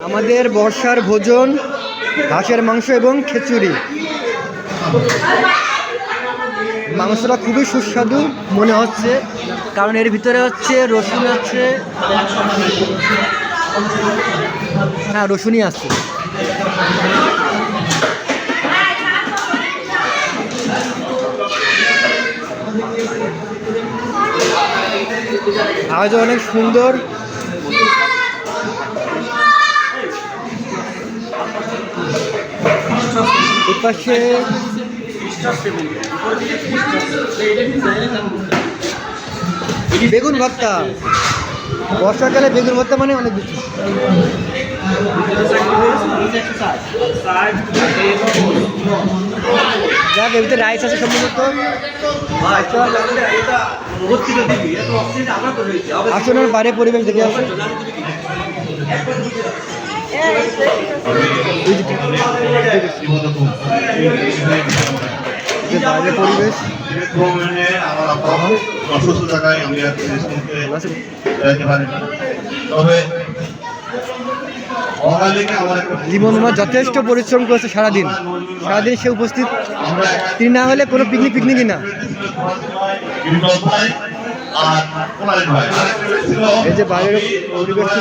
আমাদের বর্ষার ভোজন হাঁসের মাংস এবং খিচুড়ি। মাংসটা খুবই সুস্বাদু মনে হচ্ছে, কারণ এর ভিতরে হচ্ছে রসুন আছে, হ্যাঁ রসুনই আছে। আজ অনেক সুন্দর। এপাশে বেগুন ভর্তা, বর্ষাকালে বেগুন ভর্তা মানে অনেক বেশি। যাক, এর ভিতরে রাইস আছে সম্ভবত। আসুন বাইরে পরিবেশ দেখে আসুন। বাইরে পরিবেশ অসুস্থ থাকায় আমি জীবন যথেষ্ট পরিশ্রম করেছে সারাদিন। সে উপস্থিত, তিনি না হলে কোনো পিকনিকই না। এই যে বাইরের পরিবেশ।